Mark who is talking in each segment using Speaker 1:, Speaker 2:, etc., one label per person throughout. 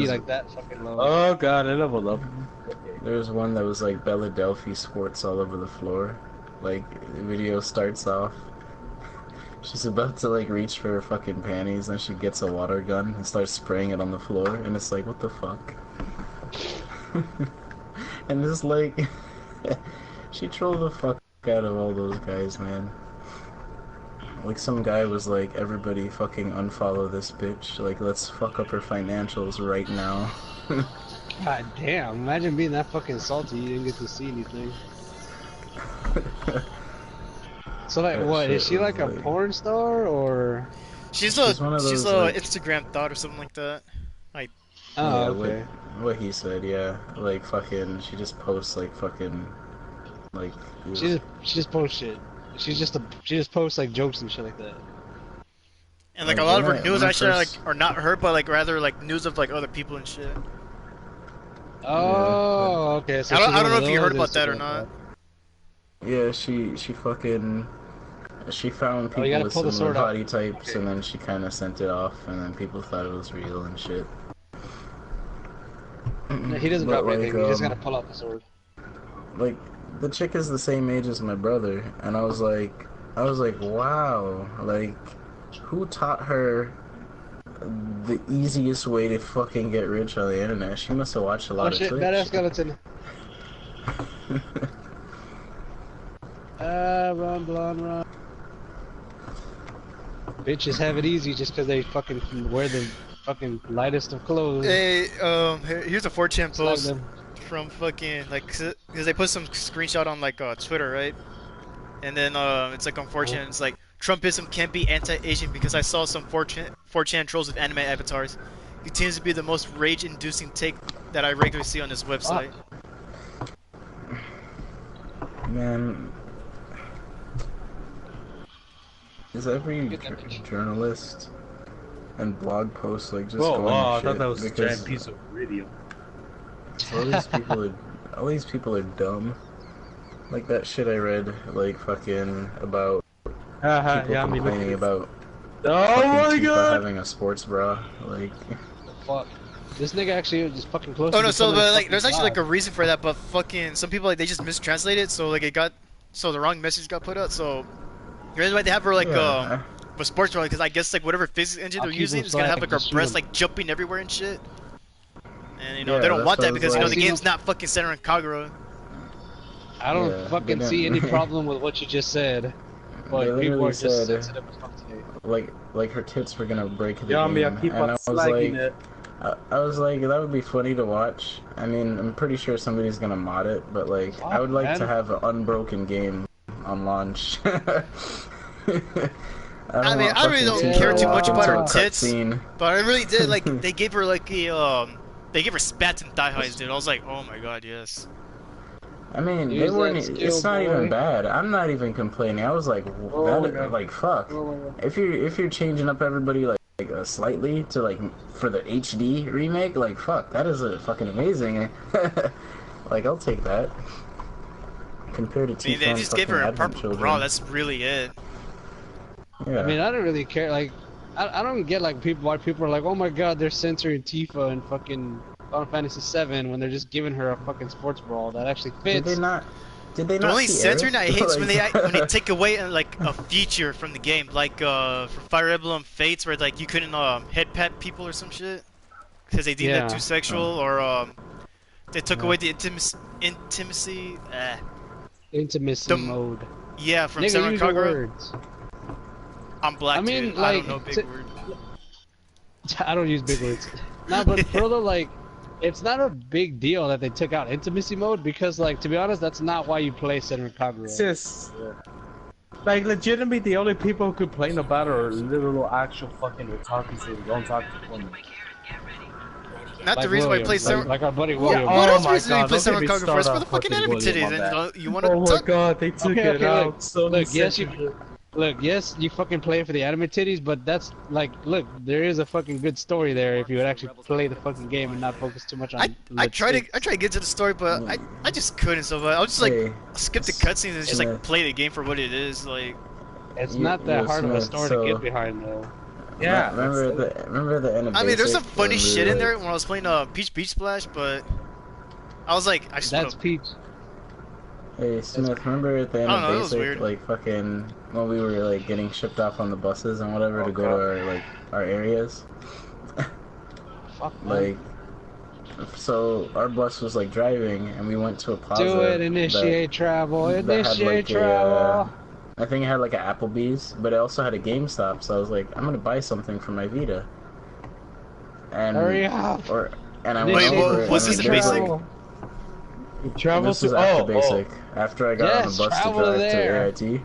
Speaker 1: be like that fucking low.
Speaker 2: Oh god, I leveled up.
Speaker 3: There was one that was like Philadelphia sports all over the floor. Like, the video starts off. She's about to like reach for her fucking panties, and she gets a water gun and starts spraying it on the floor, and it's like, what the fuck? And it's like, she trolled the fuck out of all those guys, man. Like, some guy was like, everybody fucking unfollow this bitch. Like, let's fuck up her financials right now.
Speaker 1: God damn, imagine being that fucking salty you didn't get to see anything. So like,
Speaker 3: That
Speaker 1: what, is
Speaker 3: shit
Speaker 1: she
Speaker 3: was
Speaker 1: like a porn star, or?
Speaker 4: She's
Speaker 3: one of
Speaker 4: she's
Speaker 3: those,
Speaker 4: a
Speaker 3: like...
Speaker 4: Instagram thought or something like that. Like,
Speaker 1: Oh,
Speaker 3: yeah,
Speaker 1: okay.
Speaker 3: what he said, yeah. Like, fucking, she just posts, like, fucking, like...
Speaker 1: She just posts shit. She just posts like jokes and shit like that.
Speaker 4: and like
Speaker 3: Like,
Speaker 4: a lot of
Speaker 3: when
Speaker 4: her
Speaker 3: I-
Speaker 4: news
Speaker 3: when I
Speaker 4: actually
Speaker 3: first-
Speaker 4: are not her, but like rather like news of like other people and shit.
Speaker 1: Oh, okay. So
Speaker 4: I don't
Speaker 1: she's one
Speaker 4: know
Speaker 1: of
Speaker 4: if you heard
Speaker 1: those
Speaker 4: about that or
Speaker 1: Instagram
Speaker 4: not.
Speaker 1: bots.
Speaker 3: Yeah, she fucking... She found
Speaker 1: Oh, you
Speaker 3: people
Speaker 1: gotta
Speaker 3: with
Speaker 1: pull the
Speaker 3: similar
Speaker 1: sword out.
Speaker 3: body types,
Speaker 1: Okay.
Speaker 3: and then she kind of sent it off, and then people thought it was real and shit.
Speaker 1: No, he doesn't
Speaker 3: But,
Speaker 1: drop anything. You just
Speaker 3: um,
Speaker 1: gotta pull out the sword.
Speaker 3: Like, the chick is the same age as my brother, and I was like, wow, like, who taught her the easiest way to fucking get rich on the internet? She must have watched a lot
Speaker 1: Oh
Speaker 3: of
Speaker 1: shit,
Speaker 3: Twitch.
Speaker 1: badass skeleton. Run, blonde, run. Bitches have it easy just because they fucking wear the fucking lightest of clothes.
Speaker 4: Hey, here's a 4chan
Speaker 1: It's like
Speaker 4: post
Speaker 1: them.
Speaker 4: from fucking like, cause they put some screenshot on like Twitter, right? And then it's like on 4chan, it's like Trumpism can't be anti-Asian because I saw some 4chan trolls with anime avatars. It seems to be the most rage-inducing take that I regularly see on this website.
Speaker 3: Man, is every
Speaker 1: Get that bitch.
Speaker 3: journalist and blog post like just
Speaker 2: Oh,
Speaker 3: going
Speaker 2: I
Speaker 3: to
Speaker 2: thought
Speaker 3: shit
Speaker 2: that was a
Speaker 3: because
Speaker 2: giant piece of radio.
Speaker 3: all these people are dumb. Like that shit I read, like fucking about people
Speaker 2: Yeah, I mean, look at
Speaker 3: complaining
Speaker 2: this.
Speaker 3: about
Speaker 2: Oh
Speaker 3: fucking
Speaker 2: my
Speaker 3: Tifa
Speaker 2: god!
Speaker 3: having a sports bra. Like,
Speaker 1: Fuck. This nigga actually was fucking close
Speaker 4: Oh
Speaker 1: to
Speaker 4: no, so
Speaker 1: becoming a
Speaker 4: but like
Speaker 1: fucking
Speaker 4: there's actually like a
Speaker 1: god.
Speaker 4: reason for that, but fucking some people like they just mistranslate it, so like so the wrong message got put out. So the reason why they have her like
Speaker 3: yeah,
Speaker 4: a sports bra, because I guess like whatever physics engine
Speaker 1: I'll
Speaker 4: they're
Speaker 1: keep
Speaker 4: using
Speaker 1: them
Speaker 4: is gonna have
Speaker 1: slack
Speaker 4: like
Speaker 1: and
Speaker 4: her
Speaker 1: just shoot
Speaker 4: breasts
Speaker 1: 'em.
Speaker 4: like jumping everywhere and shit. And you know
Speaker 3: Yeah,
Speaker 4: they don't
Speaker 3: that's
Speaker 4: want
Speaker 3: what I
Speaker 4: that
Speaker 3: was
Speaker 4: because you know
Speaker 3: like.
Speaker 4: the game's not fucking centered on Kagura.
Speaker 1: I don't
Speaker 3: Yeah,
Speaker 1: fucking
Speaker 3: they
Speaker 1: see any
Speaker 3: didn't-
Speaker 1: problem with what you just said.
Speaker 3: They
Speaker 1: But people
Speaker 3: literally
Speaker 1: are just
Speaker 3: said,
Speaker 1: sensitive as fuck today.
Speaker 3: like her tits were gonna break the
Speaker 2: Yeah,
Speaker 3: game,
Speaker 2: me, I keep
Speaker 3: and
Speaker 2: on
Speaker 3: I was
Speaker 2: slagging
Speaker 3: like,
Speaker 2: it.
Speaker 3: I was like, that would be funny to watch. I mean, I'm pretty sure somebody's gonna mod it, but like, I
Speaker 1: Fuck,
Speaker 3: would like
Speaker 1: man.
Speaker 3: to have an unbroken game on launch. I
Speaker 4: I mean,
Speaker 3: want
Speaker 4: I really
Speaker 3: fucking
Speaker 4: don't
Speaker 3: Tifa
Speaker 1: care
Speaker 3: to
Speaker 1: too
Speaker 3: walk
Speaker 1: much about
Speaker 3: into
Speaker 1: her
Speaker 3: a
Speaker 4: tits.
Speaker 3: cutscene.
Speaker 4: But I really did like they gave her like a they gave her spats and thigh highs, dude. I was like, oh my god, yes.
Speaker 3: I mean,
Speaker 1: Use
Speaker 3: they
Speaker 1: that
Speaker 3: weren't.
Speaker 1: skill,
Speaker 3: It's not
Speaker 1: boy.
Speaker 3: even bad. I'm not even complaining. I was like,
Speaker 1: Oh my
Speaker 3: that,
Speaker 1: God.
Speaker 3: like fuck.
Speaker 1: Oh my god.
Speaker 3: If you're changing up everybody like slightly to like for the HD remake, like fuck, that is a fucking amazing. Like I'll take that. Compared to
Speaker 4: I mean,
Speaker 3: Tifa
Speaker 4: they
Speaker 3: and
Speaker 4: just gave
Speaker 3: fucking
Speaker 4: her a
Speaker 3: Advent
Speaker 4: purple
Speaker 3: Children.
Speaker 4: bra. That's really it.
Speaker 3: Yeah.
Speaker 1: I mean, I don't really care. Like, I don't get like why people are like, oh my god, they're censoring Tifa and fucking Final Fantasy VII when they're just giving her a fucking sports bra that actually
Speaker 3: did
Speaker 1: fits.
Speaker 3: they not? Did they
Speaker 4: The
Speaker 3: not
Speaker 4: only
Speaker 3: see
Speaker 4: censoring
Speaker 3: Aerith?
Speaker 4: I hate is
Speaker 3: Like-
Speaker 4: when they take away like a feature from the game, like for Fire Emblem Fates, where like you couldn't head pat people or some shit because they deemed
Speaker 1: Yeah.
Speaker 4: that too sexual, or they took
Speaker 1: Yeah.
Speaker 4: away the intimacy.
Speaker 1: Intimacy
Speaker 4: The-
Speaker 1: mode.
Speaker 4: Yeah, from
Speaker 1: Nigga,
Speaker 4: Senran
Speaker 1: use your
Speaker 4: Kagura.
Speaker 1: words.
Speaker 4: I'm black,
Speaker 1: I mean,
Speaker 4: dude. I don't
Speaker 1: like,
Speaker 4: know big
Speaker 1: to-
Speaker 4: word.
Speaker 1: I don't use big words. No, but further, like, it's not a big deal that they took out intimacy mode because, like, to be honest, that's not why you play Senran Kagura.
Speaker 2: It's just, like, legitimately, the only people who complain about it are literal actual fucking otakus who don't talk to women.
Speaker 4: Not the
Speaker 1: Like
Speaker 4: reason why I
Speaker 1: William,
Speaker 4: play
Speaker 1: like,
Speaker 4: Senran.
Speaker 1: like our buddy
Speaker 4: Yeah,
Speaker 1: William.
Speaker 4: what
Speaker 2: Oh
Speaker 4: else
Speaker 2: my
Speaker 4: reason do you
Speaker 2: God,
Speaker 4: play
Speaker 2: don't get
Speaker 4: Senran
Speaker 2: me
Speaker 4: Kagura for?
Speaker 2: started
Speaker 4: It's for
Speaker 2: on
Speaker 4: the fucking
Speaker 2: fucking
Speaker 4: anime
Speaker 2: William
Speaker 4: titties,
Speaker 2: on that.
Speaker 4: and you wanna
Speaker 2: Oh my
Speaker 4: talk?
Speaker 2: god, they took
Speaker 1: Okay,
Speaker 2: it
Speaker 1: okay,
Speaker 2: out. So
Speaker 1: look, yes, you,
Speaker 2: censored.
Speaker 1: look, yes, you fucking play it for the anime titties, but that's like, look, there is a fucking good story there if you would actually play the fucking game and not focus too much on.
Speaker 4: I tried to get to the story, but I just couldn't. So I'll just like
Speaker 3: Hey,
Speaker 4: skip the cutscenes and just
Speaker 3: in
Speaker 4: like
Speaker 3: the-
Speaker 4: play the game for what it is. Like,
Speaker 1: It's
Speaker 3: You-
Speaker 1: not that
Speaker 3: Will
Speaker 1: hard of a
Speaker 3: Smith,
Speaker 1: story
Speaker 3: so-
Speaker 1: to get behind, though.
Speaker 2: Yeah.
Speaker 3: Remember the end of
Speaker 4: I mean, there's some
Speaker 3: Basic
Speaker 4: funny
Speaker 3: when we
Speaker 4: shit
Speaker 3: were,
Speaker 4: in
Speaker 3: like-
Speaker 4: there when I was playing Peach Beach Splash, but I was like, I just
Speaker 1: That's
Speaker 4: wanna,
Speaker 1: Peach.
Speaker 3: Hey Smith, remember at the end
Speaker 4: I
Speaker 3: of
Speaker 4: don't know, that was
Speaker 3: Basic,
Speaker 4: weird.
Speaker 3: like fucking when we were like getting shipped off on the buses and whatever to go to
Speaker 2: Okay.
Speaker 3: our areas?
Speaker 1: Fuck, man.
Speaker 3: Like, so our bus was like driving and we went to a plaza
Speaker 1: Do it, initiate travel,
Speaker 3: that had
Speaker 1: initiate
Speaker 3: like
Speaker 1: travel.
Speaker 3: I think it had like an Applebee's, but it also had a GameStop. So I was like, I'm gonna buy something for my Vita. And
Speaker 1: Hurry up.
Speaker 3: and I
Speaker 4: Wait,
Speaker 3: went
Speaker 4: what-
Speaker 3: over it.
Speaker 4: was
Speaker 3: and
Speaker 4: this
Speaker 3: there
Speaker 4: in
Speaker 3: was,
Speaker 4: Basic?
Speaker 3: like,
Speaker 2: You travel
Speaker 3: this
Speaker 2: to
Speaker 3: was after
Speaker 2: oh,
Speaker 3: Basic. After I got on
Speaker 1: Yes,
Speaker 3: the bus to
Speaker 1: travel
Speaker 3: drive
Speaker 1: there.
Speaker 3: to AIT.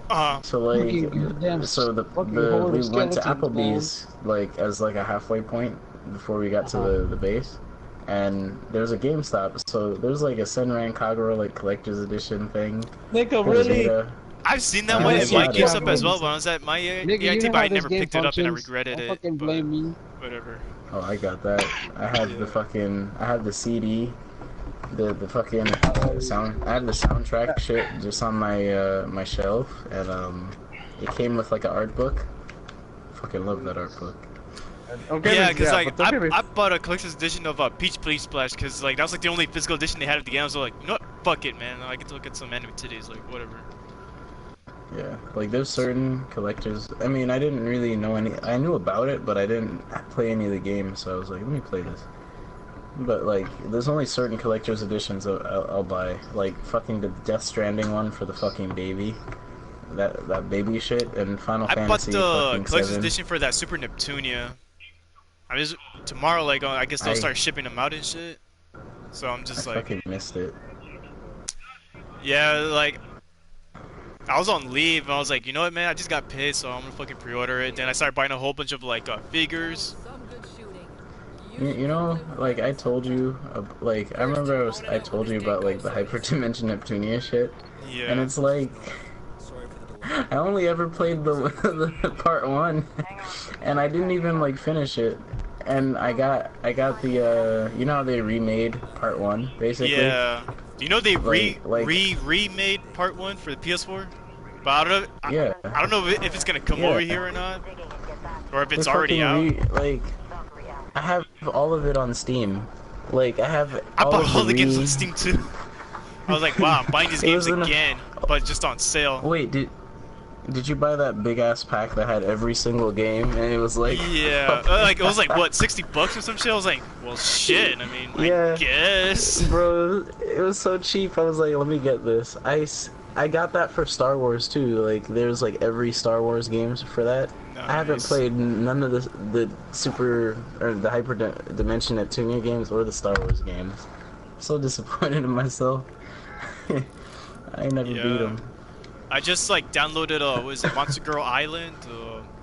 Speaker 4: Uh,
Speaker 3: So
Speaker 1: Fucking
Speaker 3: like,
Speaker 1: goddamn
Speaker 3: so
Speaker 1: fucking horde
Speaker 3: we
Speaker 1: of
Speaker 3: went to
Speaker 1: skeletons,
Speaker 3: Applebee's like as like a halfway point before we got to the base, and there's a GameStop. So there's like a Senran Kagura like collector's edition thing.
Speaker 2: nigga,
Speaker 3: for
Speaker 2: really?
Speaker 3: Vita.
Speaker 4: I've seen that
Speaker 3: I
Speaker 4: one
Speaker 3: haven't
Speaker 4: in my
Speaker 3: got it.
Speaker 4: GameStop as well when I was at my
Speaker 1: Nigga, you
Speaker 4: EIT,
Speaker 1: know
Speaker 4: but
Speaker 1: how
Speaker 4: I
Speaker 1: this
Speaker 4: never
Speaker 1: game
Speaker 4: picked it up and I
Speaker 1: functions.
Speaker 4: regretted
Speaker 1: Don't
Speaker 4: it.
Speaker 1: fucking
Speaker 4: But
Speaker 1: blame me.
Speaker 4: whatever.
Speaker 3: Oh, I got that. I had the fucking, I had the CD, the fucking sound. I had the soundtrack shit just on my my shelf, and it came with like an art book. Fucking love that art book.
Speaker 4: Yeah, because like
Speaker 2: but don't get me-
Speaker 4: I bought a collector's edition of Peach Bleach Splash because like that was like the only physical edition they had of the game. I was like, you know what? Fuck it, man. I get to look at some anime titties, like whatever.
Speaker 3: Yeah, like there's certain collectors. I mean, I didn't really know any. I knew about it, but I didn't play any of the games. So I was like, let me play this. But like, there's only certain collector's editions I'll buy. Like fucking the Death Stranding one for the fucking baby. That baby shit and Final
Speaker 4: I bought
Speaker 3: Fantasy
Speaker 4: the
Speaker 3: fucking
Speaker 4: collector's
Speaker 3: 7.
Speaker 4: edition for that Super Neptunia. I mean, tomorrow, like, I guess they'll start shipping them out and shit. So I'm just
Speaker 3: I
Speaker 4: like,
Speaker 3: fucking missed it.
Speaker 4: yeah, like, I was on leave and I was like, you know what, man? I just got pissed, so I'm gonna fucking pre-order it. Then I started buying a whole bunch of like figures.
Speaker 3: You know, like I told you, like I remember I told you about like the Hyperdimension Neptunia shit,
Speaker 4: Yeah.
Speaker 3: and it's like I only ever played the part 1, and I didn't even like finish it, and I got the you know how they remade part 1 basically.
Speaker 4: Yeah. Do you know they
Speaker 3: Like-
Speaker 4: remade part 1 for the PS4? But I don't know.
Speaker 3: Yeah.
Speaker 4: I don't know if it's gonna come
Speaker 3: Yeah.
Speaker 4: over here or not, or if it's
Speaker 3: They
Speaker 4: already out.
Speaker 3: fucking like I have all of it on Steam. Like I have
Speaker 4: I
Speaker 3: all
Speaker 4: bought
Speaker 3: of
Speaker 4: all the games
Speaker 3: re-
Speaker 4: on Steam too. I was like, wow, I'm buying these
Speaker 3: It
Speaker 4: games
Speaker 3: was in a-
Speaker 4: again, but just on sale.
Speaker 3: Wait, did you buy that big ass pack that had every single game and it was like
Speaker 4: Yeah, like it was like what, $60 or some shit. I was like, well, shit. I mean,
Speaker 3: Yeah.
Speaker 4: I guess.
Speaker 3: Bro, it was so cheap. I was like, let me get this. I got that for Star Wars too. Like, there's like every Star Wars games for that. I haven't
Speaker 4: Nice.
Speaker 3: played none of the Super or the Hyper Dimension Neptunia games or the Star Wars games. I'm so disappointed in myself. I never
Speaker 4: Yeah.
Speaker 3: beat them.
Speaker 4: I just like downloaded what was it, Monster Girl Island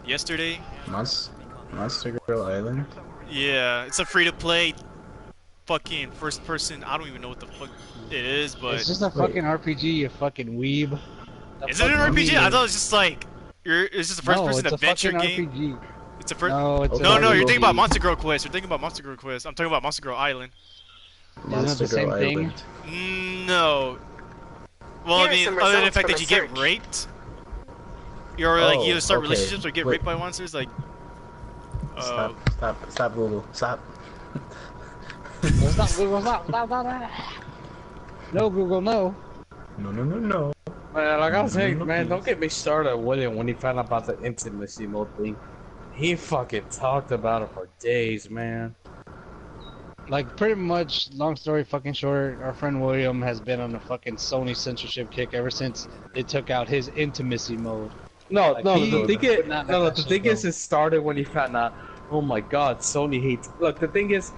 Speaker 4: yesterday.
Speaker 3: Monster Girl Island.
Speaker 4: Yeah, it's a free-to-play fucking first-person. I don't even know what the fuck it is, but
Speaker 1: It's just a fucking RPG, you fucking weeb.
Speaker 4: is it an RPG? I thought it was just like it's just a first-person
Speaker 1: no, it's
Speaker 4: adventure
Speaker 1: a fucking
Speaker 4: game.
Speaker 1: RPG.
Speaker 4: It's a first.
Speaker 1: No, it's
Speaker 4: No,
Speaker 1: a
Speaker 4: no, you're
Speaker 1: RPG.
Speaker 4: thinking about Monster Girl Quest. You're thinking about Monster Girl Quest. I'm talking about Monster Girl Island.
Speaker 3: Monster
Speaker 1: the same
Speaker 3: Girl
Speaker 1: thing?
Speaker 3: Island.
Speaker 4: No. Well, I mean, other than the fact that you get raped, you're like you either start
Speaker 3: okay.
Speaker 4: relationships or get
Speaker 3: Wait.
Speaker 4: raped by monsters. Like,
Speaker 3: Stop, Google, stop.
Speaker 1: Stop, Google, stop. No, Google, no.
Speaker 3: No.
Speaker 2: Man, like I was saying, man, don't get me started on William when he found out about the intimacy mode thing. He fucking talked about it for days, man.
Speaker 1: Like, pretty much, long story fucking short, our friend William has been on a fucking Sony censorship kick ever since they took out his intimacy mode.
Speaker 2: No,
Speaker 1: Like,
Speaker 2: no,
Speaker 1: he
Speaker 2: the thing is,
Speaker 1: would not let
Speaker 2: no,
Speaker 1: that
Speaker 2: the
Speaker 1: shit
Speaker 2: thing
Speaker 1: go.
Speaker 2: is, it started when he found out. Oh my God, Sony hates. Look, the thing is,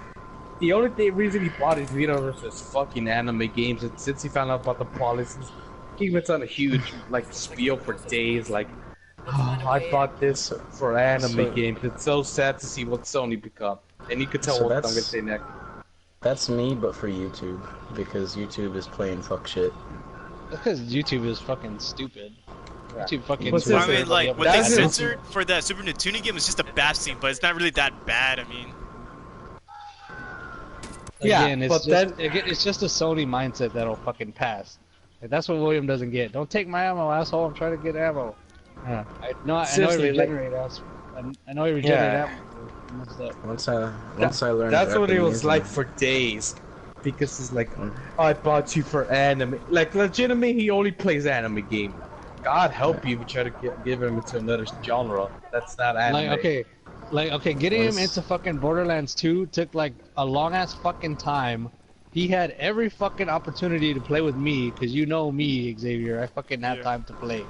Speaker 2: the only reason he bought his Vita was fucking anime games, and since he found out about the policies, he went on a huge like spiel for days. Like, oh, I bought this for anime games. It's so sad to see what Sony become, and you could tell
Speaker 3: So
Speaker 2: what I'm
Speaker 3: that's-
Speaker 2: gonna say next.
Speaker 3: That's me, but for YouTube, because YouTube is playing fuck shit.
Speaker 1: That's because YouTube is fucking stupid.
Speaker 2: Yeah.
Speaker 1: YouTube fucking.
Speaker 2: What's
Speaker 1: screws
Speaker 2: this?
Speaker 4: I mean,
Speaker 1: everybody
Speaker 4: like
Speaker 1: up.
Speaker 4: what they
Speaker 2: That's it.
Speaker 4: censored for that Super Neptunia game is just a bad scene, but it's not really that bad. I mean,
Speaker 2: Yeah,
Speaker 1: Again, it's
Speaker 2: but
Speaker 1: just, it's just a Sony mindset that'll fucking pass. Like, that's what William doesn't get. Don't take my ammo, asshole. I'm trying to get ammo.
Speaker 2: Yeah.
Speaker 1: I know it
Speaker 2: Seriously, like-
Speaker 1: regenerates. I know he rejected
Speaker 2: Yeah.
Speaker 1: that one. Messed up.
Speaker 3: Once I learned
Speaker 2: That's what it was
Speaker 3: Japanese
Speaker 2: like
Speaker 3: and-
Speaker 2: for days. Because he's like,
Speaker 3: Mm.
Speaker 2: oh, I bought you for anime. Like, legitimately, he only plays anime game. God help you if you try to give him into another genre. That's not anime.
Speaker 1: Okay, getting him
Speaker 3: Once-
Speaker 1: into fucking Borderlands 2 took like a long ass fucking time. He had every fucking opportunity to play with me, cause you know me, Xavier. I fucking have
Speaker 4: Yeah.
Speaker 1: time to play.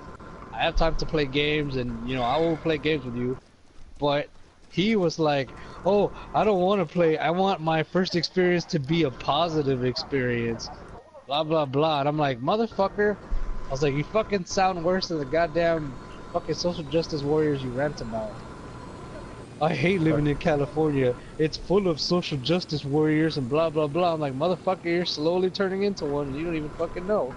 Speaker 1: I have time to play games, and you know I will play games with you. But he was like, "Oh, I don't want to play. I want my first experience to be a positive experience." Blah blah blah. And I'm like, "Motherfucker!" I was like, "You fucking sound worse than the goddamn fucking social justice warriors you rant about." I hate living in California. It's full of social justice warriors and blah blah blah. I'm like, motherfucker, you're slowly turning into one and you don't even fucking know.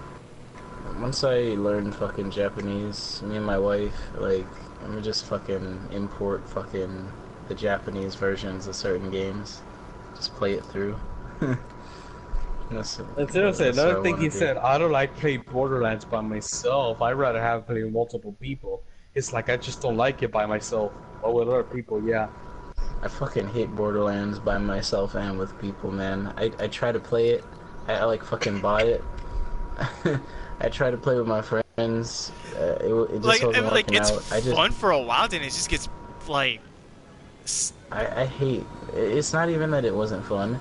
Speaker 3: Once I learned fucking Japanese, me and my wife, like, I'm gonna just fucking import fucking the Japanese versions of certain games. Just play it through. That's
Speaker 2: Seriously,
Speaker 3: what I
Speaker 2: another thing
Speaker 3: wanna
Speaker 2: he
Speaker 3: do.
Speaker 2: said, I don't like playing Borderlands by myself. I'd rather have play with multiple people. It's like, I just don't like it by myself. But with other people, yeah.
Speaker 3: I fucking hate Borderlands by myself and with people, man. I try to play it. I like fucking buy it. I try to play with my friends. It just wasn't working
Speaker 4: it's
Speaker 3: out.
Speaker 4: fun for a while, then it just gets like.
Speaker 3: I hate. It's not even that it wasn't fun.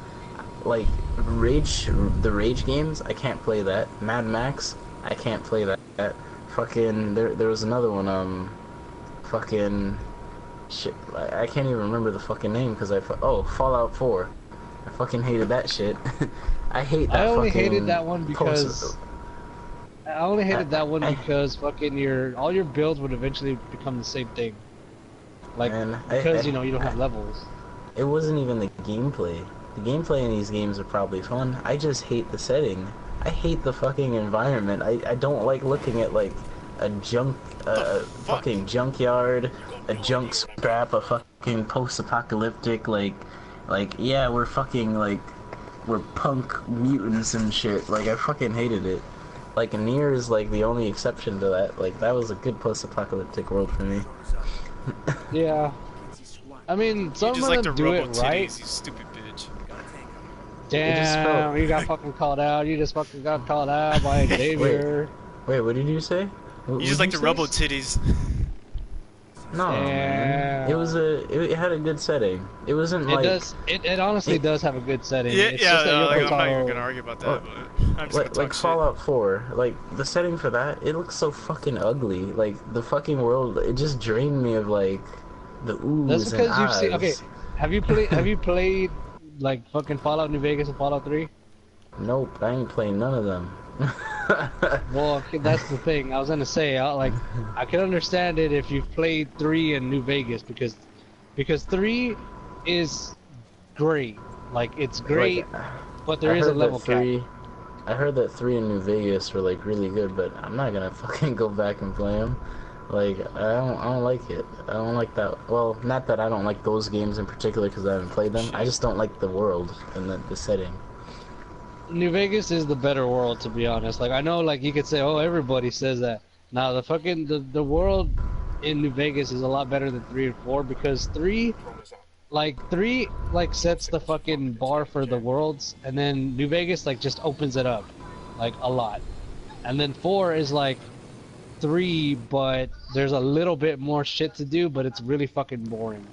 Speaker 3: Like the Rage games, I can't play that. Mad Max, I can't play that. Fucking there was another one. Fucking shit. I can't even remember the fucking name because Fallout 4. I fucking hated that shit. I hate that.
Speaker 1: I only
Speaker 3: fucking
Speaker 1: hated that one because fucking all your builds would eventually become the same thing. Like
Speaker 3: Man,
Speaker 1: because you know you don't have levels.
Speaker 3: It wasn't even the gameplay. The gameplay in these games are probably fun. I just hate the setting. I hate the fucking environment. I don't like looking at like a fucking junkyard, a junk scrap, a fucking post-apocalyptic like yeah, we're fucking like we're punk mutants and shit. Like I fucking hated it. Like Nier is like the only exception to that. Like that was a good post-apocalyptic world for me.
Speaker 1: Yeah. I mean, some
Speaker 4: You just
Speaker 1: of
Speaker 4: like
Speaker 1: them
Speaker 4: the
Speaker 1: do
Speaker 4: robo
Speaker 1: it right.
Speaker 4: titties, you stupid bitch.
Speaker 1: Damn, you got fucking called out. You just fucking got called out by Xavier.
Speaker 3: Wait, what did you say?
Speaker 4: You just like the robo titties.
Speaker 3: No, man. It had a good setting. It wasn't like
Speaker 1: It honestly does have a good setting.
Speaker 4: Yeah,
Speaker 1: It's just that
Speaker 4: like,
Speaker 1: Yoko
Speaker 4: I'm not even
Speaker 1: Taro-
Speaker 4: gonna argue about that,
Speaker 3: Well,
Speaker 4: but I'm just gonna talk
Speaker 3: like
Speaker 4: shit.
Speaker 3: Fallout 4. Like the setting for that, it looks so fucking ugly. Like the fucking world, it just drained me of like the oohs
Speaker 1: That's
Speaker 3: and
Speaker 1: because you've
Speaker 3: ahs.
Speaker 1: seen. Okay, have you played like fucking Fallout New Vegas and Fallout 3?
Speaker 3: Nope, I ain't playing none of them.
Speaker 1: Well, okay, that's the thing. I was gonna say, I can understand it if you've played 3 in New Vegas because 3 is great. Like it's great,
Speaker 3: Like,
Speaker 1: but there
Speaker 3: I
Speaker 1: is a
Speaker 3: heard
Speaker 1: level
Speaker 3: that
Speaker 1: cap.
Speaker 3: 3. I heard that 3 in New Vegas were like really good, but I'm not gonna fucking go back and play them. Like I don't like it. I don't like that. Well, not that I don't like those games in particular because I haven't played them. I just don't like the world and the setting.
Speaker 1: New Vegas is the better world, to be honest. Like I know, like you could say, oh, everybody says that. Now the fucking the world in New Vegas is a lot better than 3 and 4 because 3 sets the fucking bar for the worlds, and then New Vegas like just opens it up, like a lot, and then 4 is like 3, but there's a little bit more shit to do, but it's really fucking boring.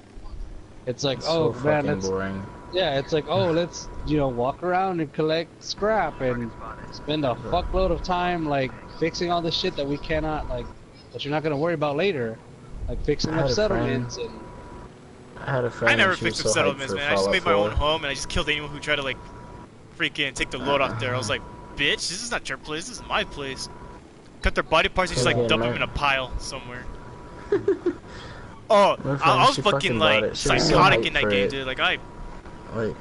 Speaker 1: It's like,
Speaker 3: It's
Speaker 1: oh
Speaker 3: so
Speaker 1: man,
Speaker 3: fucking
Speaker 1: that's
Speaker 3: boring.
Speaker 1: yeah, it's like, oh, let's, walk around and collect scrap and spend a fuckload of time, like, fixing all the shit that we cannot, like, that you're not gonna worry about later. Like, fixing
Speaker 3: I had
Speaker 1: up
Speaker 3: a
Speaker 1: settlements and...
Speaker 3: I had a friend.
Speaker 4: I never
Speaker 3: and she was
Speaker 4: fixed the
Speaker 3: so hyped
Speaker 4: settlements,
Speaker 3: for
Speaker 4: man. I just
Speaker 3: Fallout
Speaker 4: made my own
Speaker 3: 4.
Speaker 4: home and I just killed anyone who tried to like freaking take the load off there. I was like, bitch, this is not your place, this is my place. Cut their body parts and just like
Speaker 3: Yeah,
Speaker 4: dump them
Speaker 3: man.
Speaker 4: in a pile somewhere. Oh,
Speaker 3: My friend,
Speaker 4: I was
Speaker 3: she
Speaker 4: fucking
Speaker 3: bought
Speaker 4: like
Speaker 3: it. She was so
Speaker 4: psychotic
Speaker 3: hyped
Speaker 4: in that
Speaker 3: for
Speaker 4: game,
Speaker 3: it.
Speaker 4: dude. Like
Speaker 3: Like,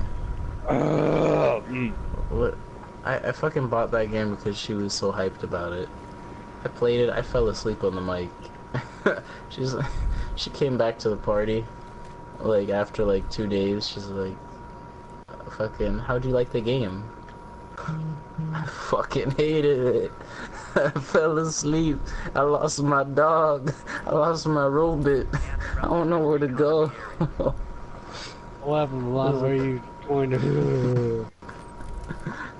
Speaker 3: what? I fucking bought that game because she was so hyped about it. I played it. I fell asleep on the mic. She came back to the party, like after like 2 days. She's like, "Fucking, how'd you like the game?" I fucking hated it. I fell asleep. I lost my dog. I lost my robot. I don't know where to go.
Speaker 1: What happened, Lon? Where are you going to?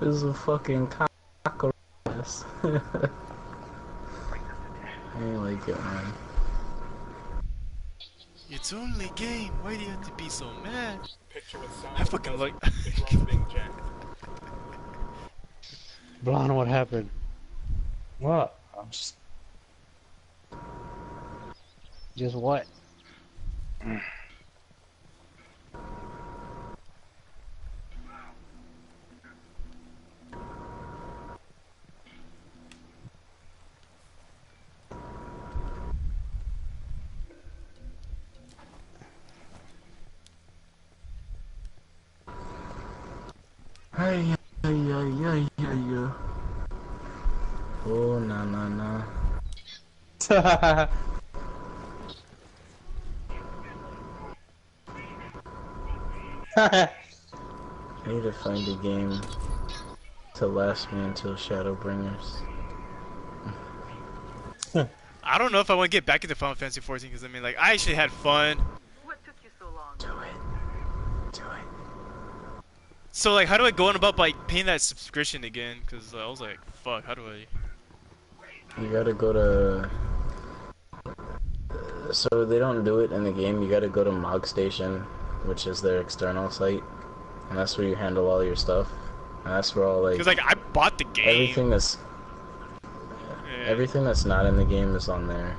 Speaker 3: This is a fucking cock ass. I ain't like it, man.
Speaker 4: It's only a game. Why do you have to be so mad?
Speaker 5: Picture with
Speaker 4: I fucking like.
Speaker 5: is wrong being jacked.
Speaker 1: Blonde, what happened?
Speaker 2: What? I'm just.
Speaker 1: Just what?
Speaker 3: Hey, yeah. Oh, nah. I need to find a game to last me until Shadowbringers.
Speaker 4: I don't know if I want to get back into Final Fantasy 14 because I mean, like, I actually had fun.
Speaker 6: What took you so long?
Speaker 3: Do it.
Speaker 4: So, like, how do I go on about by paying that subscription again? Because I was like, fuck, how do I?
Speaker 3: You gotta go to... So they don't do it in the game, you gotta go to Mog Station, which is their external site. And that's where you handle all your stuff. And that's where all, like...
Speaker 4: Because, like, I bought the game.
Speaker 3: Everything that's not in the game is on there.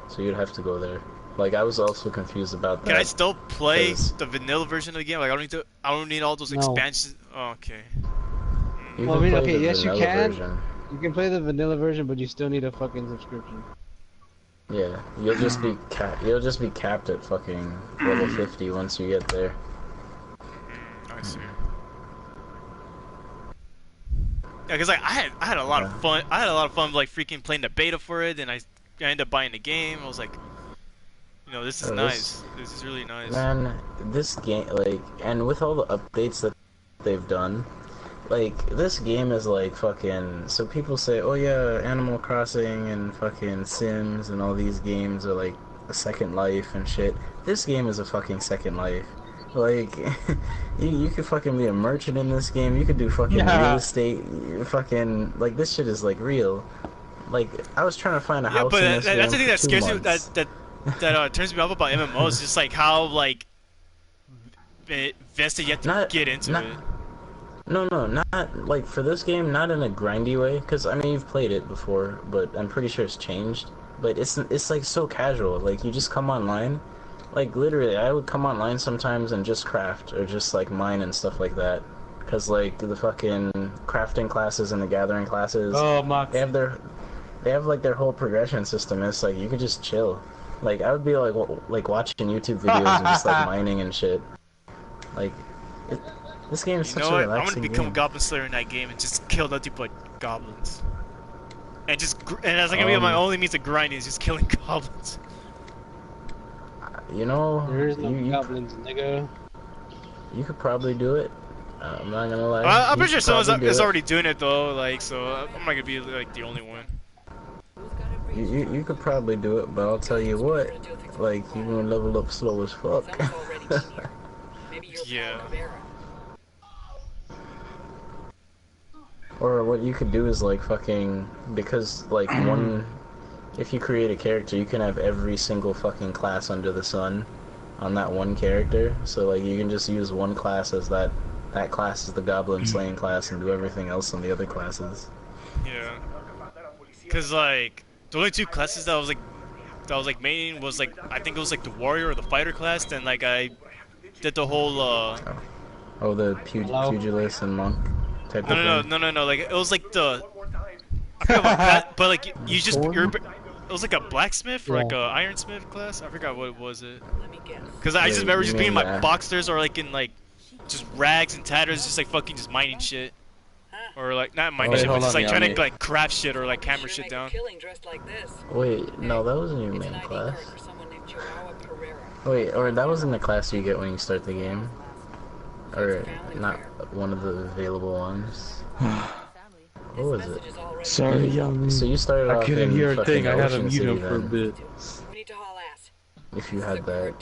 Speaker 3: So you'd have to go there. Like, I was also confused about that.
Speaker 4: Can I still play the vanilla version of the game? Like, I don't need all those
Speaker 1: No.
Speaker 4: expansions. Oh, okay.
Speaker 3: You
Speaker 1: Well, I
Speaker 3: can
Speaker 1: mean,
Speaker 3: play
Speaker 1: okay,
Speaker 3: the
Speaker 1: yes, you
Speaker 3: vanilla
Speaker 1: can.
Speaker 3: version.
Speaker 1: You can play the vanilla version, but you still need a fucking subscription.
Speaker 3: Yeah, you'll just be capped at fucking level 50 once you get there.
Speaker 4: I see. Yeah, cause like I had a lot of fun. I had a lot of fun like freaking playing the beta for it, and I ended up buying the game. I was like, you know, this is nice. This is really nice.
Speaker 3: Man, this game, like, and with all the updates that they've done, like, this game is like fucking. So people say, oh yeah, Animal Crossing and fucking Sims and all these games are like a Second Life and shit. This game is a fucking Second Life. Like, you could fucking be a merchant in this game. You could do fucking real estate. Fucking, like, this shit is like real. Like, I was trying to find a house in this game.
Speaker 4: That's the thing that
Speaker 3: for 2
Speaker 4: scares me.
Speaker 3: months.
Speaker 4: That turns me off about MMOs. Just like how like vested you have to get into it.
Speaker 3: No, not like for this game. Not in a grindy way. Cause I mean, you've played it before, but I'm pretty sure it's changed. But it's like so casual. Like, you just come online. Like, literally, I would come online sometimes and just craft, or just, like, mine and stuff like that. Because, like, the fucking crafting classes and the gathering classes, they have, like, their whole progression system. It's, like, you could just chill. Like, I would be, like watching YouTube videos and just, like, mining and shit. Like, this game is such a relaxing game.
Speaker 4: I'm gonna become a Goblin Slayer in that game and just kill other people like goblins. And that's gonna be my only means of grinding, is just killing goblins.
Speaker 3: You know,
Speaker 1: There's no goblins, nigga.
Speaker 3: You could probably do it. I'm not gonna lie.
Speaker 4: I'm pretty sure someone is already doing it though, like, so I'm not gonna be like the only one.
Speaker 3: You could probably do it, but I'll tell you what, like, you're gonna level up slow as fuck.
Speaker 4: Yeah.
Speaker 3: Or what you could do is, like, fucking, because, like, if you create a character, you can have every single fucking class under the sun on that one character. So, like, you can just use one class as that class is the goblin slaying class, and do everything else on the other classes.
Speaker 4: Yeah. Cause like the only 2 classes that I was like main was like, I think it was like the warrior or the fighter class. Then like I did the whole
Speaker 3: Oh, the pugilist and monk type of thing.
Speaker 4: No. Like it was like the I forgot what class, but like it was like a blacksmith or like a ironsmith class. I forgot what was it. Cause I just remember just being in my boxers or like in like just rags and tatters, just like fucking just mining shit. Or like not mining shit, but just like trying to like craft shit or like hammer shit down.
Speaker 3: Wait, no, that wasn't your main class. Wait, or that wasn't the class you get when you start the game? Or not one of the available ones? What was it?
Speaker 2: Sorry,
Speaker 3: So you started off
Speaker 2: I couldn't
Speaker 3: in
Speaker 2: hear a thing. I had to
Speaker 3: Ocean
Speaker 2: mute
Speaker 3: City
Speaker 2: him for a
Speaker 3: then.
Speaker 2: bit.
Speaker 3: if you had that.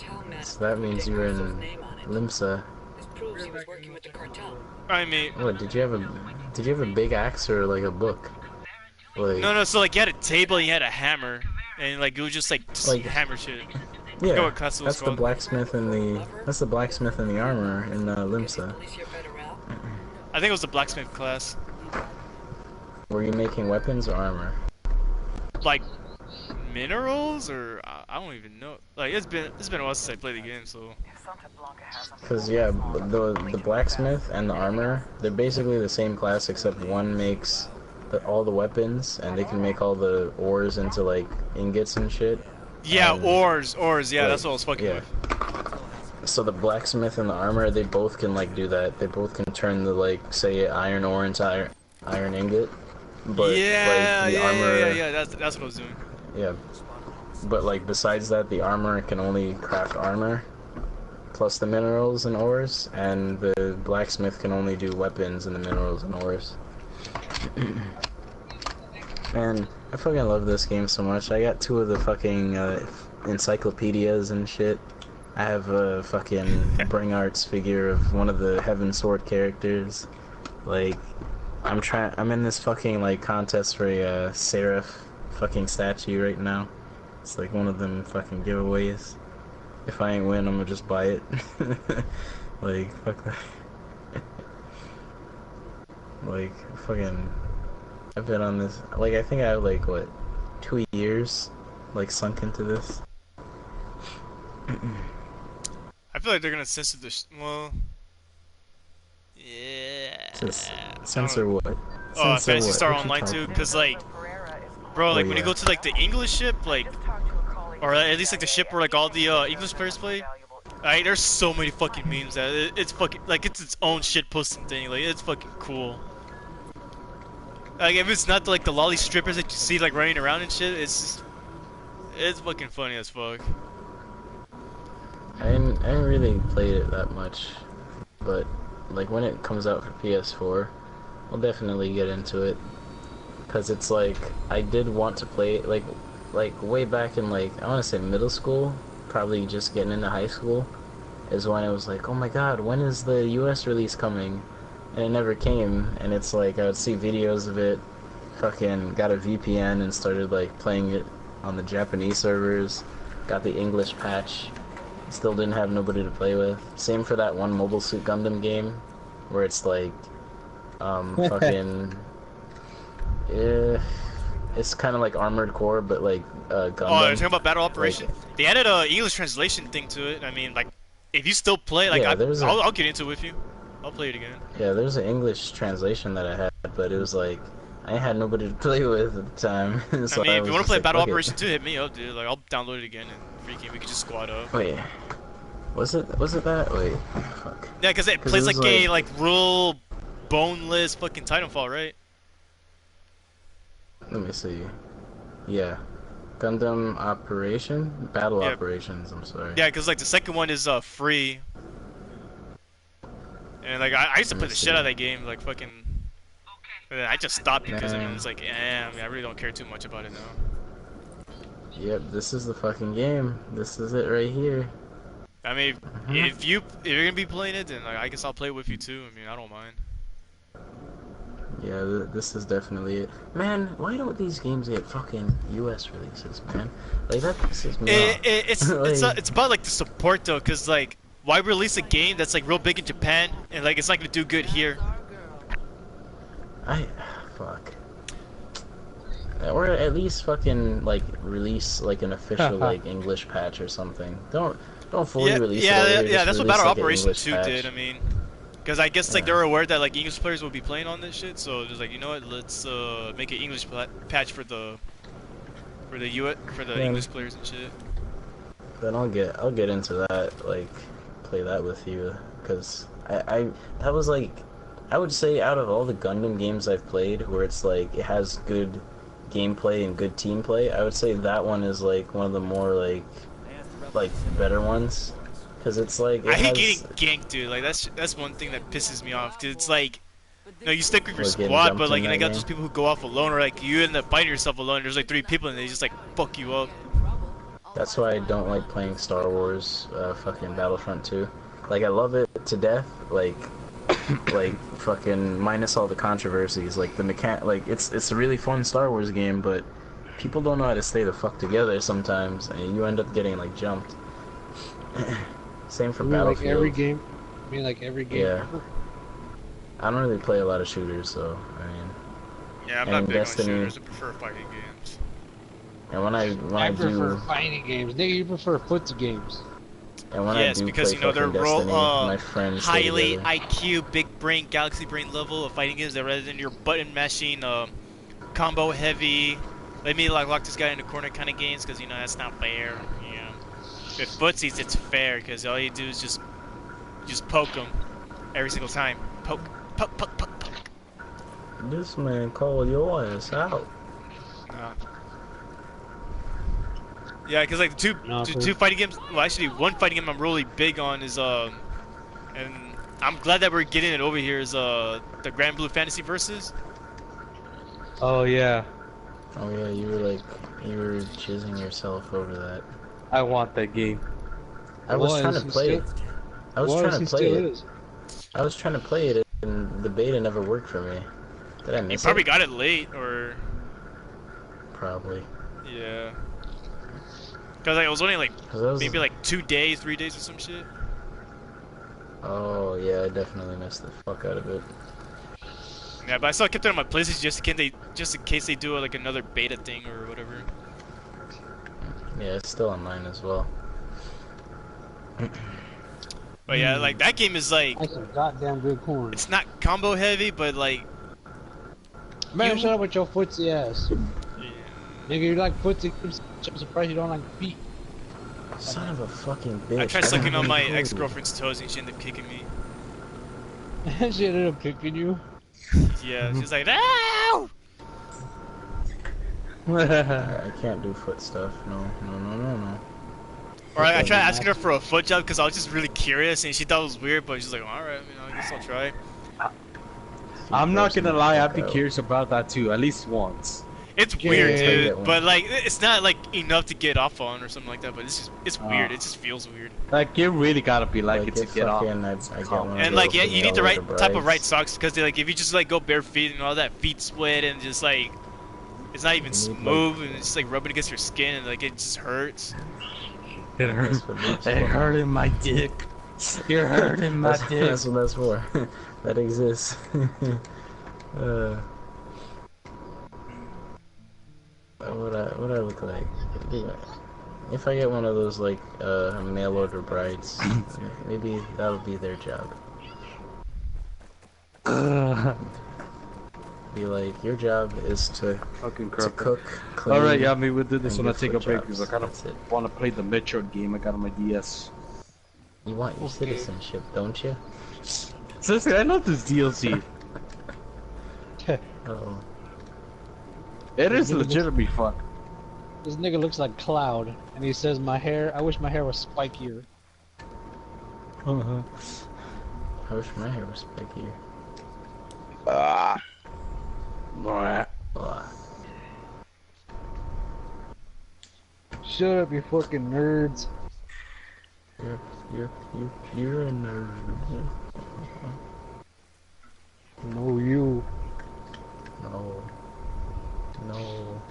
Speaker 3: So that means you're in Limsa.
Speaker 4: I mean,
Speaker 3: What, did you have a big axe or like a book? Like,
Speaker 4: no, so like you had a table and you had a hammer, and like it was just just
Speaker 3: like
Speaker 4: hammer shit. I forgot
Speaker 3: yeah,
Speaker 4: what class it was
Speaker 3: that's the
Speaker 4: called.
Speaker 3: blacksmith and the armor in Limsa.
Speaker 4: I think it was the blacksmith class.
Speaker 3: Were you making weapons or armor?
Speaker 4: Like minerals, or I don't even know. Like it's been a while since I played the game, so.
Speaker 3: Cause yeah, the blacksmith and the armor, they're basically the same class except one makes all the weapons and they can make all the ores into like ingots and shit.
Speaker 4: Yeah, ores. Yeah,
Speaker 3: like,
Speaker 4: that's what I was fucking with.
Speaker 3: So the blacksmith and the armor, they both can like do that. They both can turn the like say iron ore into iron ingot. But like the armor,
Speaker 4: yeah. That's what I was doing.
Speaker 3: Yeah, but like besides that, the armor can only craft armor, plus the minerals and ores, and the blacksmith can only do weapons and the minerals and ores. Man, I fucking love this game so much. I got 2 of the fucking encyclopedias and shit. I have a fucking Bring Arts figure of one of the Heaven Sword characters. Like, I'm in this fucking like contest for a Seraph fucking statue right now. It's like one of them fucking giveaways. If I ain't win, I'm gonna just buy it. Like, fuck that. Like, fucking, I've been on this, like, I think I have, like, what, 2 years, like, sunk into this.
Speaker 4: I feel like they're gonna censor this. Well, yeah.
Speaker 3: Censor what?
Speaker 4: Oh,
Speaker 3: Censor
Speaker 4: Fantasy
Speaker 3: what?
Speaker 4: Star
Speaker 3: What you
Speaker 4: Online
Speaker 3: talking
Speaker 4: too, cause like, bro, like when you go to like the English ship, like, or at least like the ship where like all the English players play. Like, there's so many fucking memes that it's fucking like it's its own shit posting thing. Like, it's fucking cool. Like, if it's not like the lolly strippers that you see like running around and shit, it's fucking funny as fuck.
Speaker 3: I ain't really played it that much, but like when it comes out for PS4, I'll definitely get into it. Cause it's like I did want to play it like way back in like I want to say middle school, probably just getting into high school, is when it was like, oh my god, when is the US release coming? And it never came. And it's like I would see videos of it, fucking got a VPN and started like playing it on the Japanese servers, got the English patch. Still didn't have nobody to play with. Same for that one Mobile Suit Gundam game, where it's like, fucking, it's kind of like Armored Core, but like Gundam.
Speaker 4: Oh, you're talking about Battle Operation?
Speaker 3: Like,
Speaker 4: they added a English translation thing to it. I mean, like, if you still play, like,
Speaker 3: yeah,
Speaker 4: I'll get into it with you. I'll play it again.
Speaker 3: Yeah, there's an English translation that I had, but it was like I had nobody to play with at the time. So
Speaker 4: I mean, if you want to play
Speaker 3: like,
Speaker 4: Battle Operation 2, hit me up, dude. Like, I'll download it again and freaking we could just squad up.
Speaker 3: Wait, was it that? Wait, fuck.
Speaker 4: Yeah, because it plays like a real boneless fucking Titanfall, right?
Speaker 3: Let me see. Yeah, Gundam Battle Operations. I'm sorry.
Speaker 4: Yeah, because like the second one is free. And like I used to play the shit out of that game, like fucking. But then I just stopped because I mean, it's like, I mean, I really don't care too much about it now.
Speaker 3: Yep, this is the fucking game. This is it right here.
Speaker 4: I mean, if you're gonna be playing it, then like, I guess I'll play with you too. I mean, I don't mind.
Speaker 3: Yeah, this is definitely it. Man, why don't these games get fucking US releases, man? Like that pisses me off.
Speaker 4: It's about like the support though, cause like why release a game that's like real big in Japan and like it's not gonna do good here?
Speaker 3: Fuck. Or at least fucking like release like an official like English patch or something. Don't fully release it.
Speaker 4: Yeah, that's what Battle
Speaker 3: like,
Speaker 4: Operation 2 did. I mean, because I guess like they're aware that like English players will be playing on this shit, so just like, you know what, let's make an English patch for the English players and shit.
Speaker 3: Then I'll get into that, like play that with you, because that was like, I would say out of all the Gundam games I've played where it's like it has good gameplay and good team play, I would say that one is like one of the more like better ones, because it's like
Speaker 4: I hate getting ganked, dude. Like that's one thing that pisses me off, dude. It's like, you know, you stick with your squad, but like, you know, I got those people who go off alone, or like you end up fighting yourself alone. There's like 3 people and they just like fuck you up.
Speaker 3: That's why I don't like playing Star Wars, fucking Battlefront 2. Like, I love it to death, like fucking minus all the controversies, like it's a really fun Star Wars game, but people don't know how to stay the fuck together sometimes, and you end up getting, like, jumped. Same for Battlefield.
Speaker 1: Like every game? I mean, like every game
Speaker 3: Yeah.
Speaker 1: ever?
Speaker 3: I don't really play a lot of shooters, so, I mean...
Speaker 4: Yeah, I'm
Speaker 3: And
Speaker 4: not big
Speaker 3: Destiny.
Speaker 4: on shooters. I prefer fighting games.
Speaker 3: And when I
Speaker 1: prefer
Speaker 3: do...
Speaker 1: fighting games. Nigga, you prefer footsie games.
Speaker 3: And when
Speaker 4: Yes,
Speaker 3: I do
Speaker 4: because
Speaker 3: play
Speaker 4: you know they're
Speaker 3: fucking
Speaker 4: real
Speaker 3: Destiny, my friends stay
Speaker 4: highly
Speaker 3: together.
Speaker 4: IQ, big brain, galaxy brain level of fighting games rather than your button mashing, combo heavy. Let me like lock this guy in the corner kind of games, because you know that's not fair. You know, with footsies it's fair because all you do is just poke them every single time. Poke, poke, poke, poke, poke.
Speaker 3: This man called your ass out.
Speaker 4: Yeah, because like the two fighting games. Well, actually, one fighting game I'm really big on is and I'm glad that we're getting it over here. Is the Grand Blue Fantasy Versus.
Speaker 1: Oh, yeah.
Speaker 3: Oh yeah, you were chiseling yourself over that.
Speaker 2: I want that game.
Speaker 3: I was trying to play it. I was trying to play it.
Speaker 1: Is.
Speaker 3: I was trying to play it, and the beta never worked for me. Did I
Speaker 4: You
Speaker 3: miss
Speaker 4: probably
Speaker 3: it?
Speaker 4: got it late, or
Speaker 3: Probably.
Speaker 4: yeah. Because like, it was only like
Speaker 3: 'Cause that was...
Speaker 4: maybe like 2 days, 3 days, or some shit.
Speaker 3: Oh yeah, I definitely missed the fuck out of it.
Speaker 4: Yeah, but I still kept it on my PlayStation just in case they do like another beta thing or whatever.
Speaker 3: Yeah, it's still on mine as well.
Speaker 4: But yeah, like that game is like
Speaker 1: That's some goddamn good corn.
Speaker 4: it's not combo heavy, but like
Speaker 1: Man,
Speaker 4: you-
Speaker 1: shut up with your footsie ass.
Speaker 4: yeah.
Speaker 1: Nigga, you like footsie games. I'm surprised you don't like feet.
Speaker 3: Son of a fucking bitch.
Speaker 4: I tried sucking on my
Speaker 3: Holy-
Speaker 4: ex-girlfriend's toes and she ended up kicking me.
Speaker 1: She ended up kicking you.
Speaker 4: Yeah, she's like, "Ow!"
Speaker 3: I can't do foot stuff. No.
Speaker 4: Or I tried asking her for a foot job because I was just really curious and she thought it was weird, but she's like, alright, you know, I guess I'll try.
Speaker 2: I'm not gonna lie, I'd be
Speaker 3: Fuck out.
Speaker 2: curious about that too, at least once.
Speaker 4: It's
Speaker 1: Yeah,
Speaker 4: weird,
Speaker 3: yeah, yeah.
Speaker 4: dude, but like, it's not like enough to get off on or something like that, but it's weird,
Speaker 2: Ah.
Speaker 4: it just feels weird.
Speaker 2: Like, you really gotta be like it to
Speaker 3: if
Speaker 2: get off.
Speaker 3: fucking I get one of
Speaker 4: And
Speaker 3: those
Speaker 4: like, yeah,
Speaker 3: fucking
Speaker 4: you need the
Speaker 3: elevator
Speaker 4: right type of right
Speaker 3: brides.
Speaker 4: socks because like, if you just like go bare feet and all that feet sweat and just like, it's not even
Speaker 3: You need,
Speaker 4: smooth and it's just like rubbing against your skin and like it just hurts.
Speaker 2: It hurts.
Speaker 3: That's what makes
Speaker 2: It
Speaker 3: it-
Speaker 2: hurting my dick. You're hurting my
Speaker 3: That's,
Speaker 2: dick.
Speaker 3: that's what that's for. That exists. What I look like? If I get one of those like mail order brides, maybe that'll be their job. Be like, your job is to
Speaker 2: Fucking
Speaker 3: to
Speaker 2: crap.
Speaker 3: cook, clean.
Speaker 2: Alright, yeah, maybe we'll do this
Speaker 3: and
Speaker 2: when I
Speaker 3: give
Speaker 2: take a
Speaker 3: foot
Speaker 2: break
Speaker 3: jobs.
Speaker 2: because I kind
Speaker 3: That's it.
Speaker 2: of want to play the Metroid game I got on my DS.
Speaker 3: You want your citizenship, don't you?
Speaker 2: Seriously, I know this DLC.
Speaker 3: Oh.
Speaker 2: It is legitimately fun.
Speaker 1: This nigga looks like Cloud, and he says, "My hair. I wish my hair was spikier."
Speaker 3: I wish my hair was spickier.
Speaker 2: Alright.
Speaker 3: Blah.
Speaker 1: Shut up, you fucking nerds.
Speaker 3: You're a nerd.
Speaker 1: No, you.
Speaker 3: No.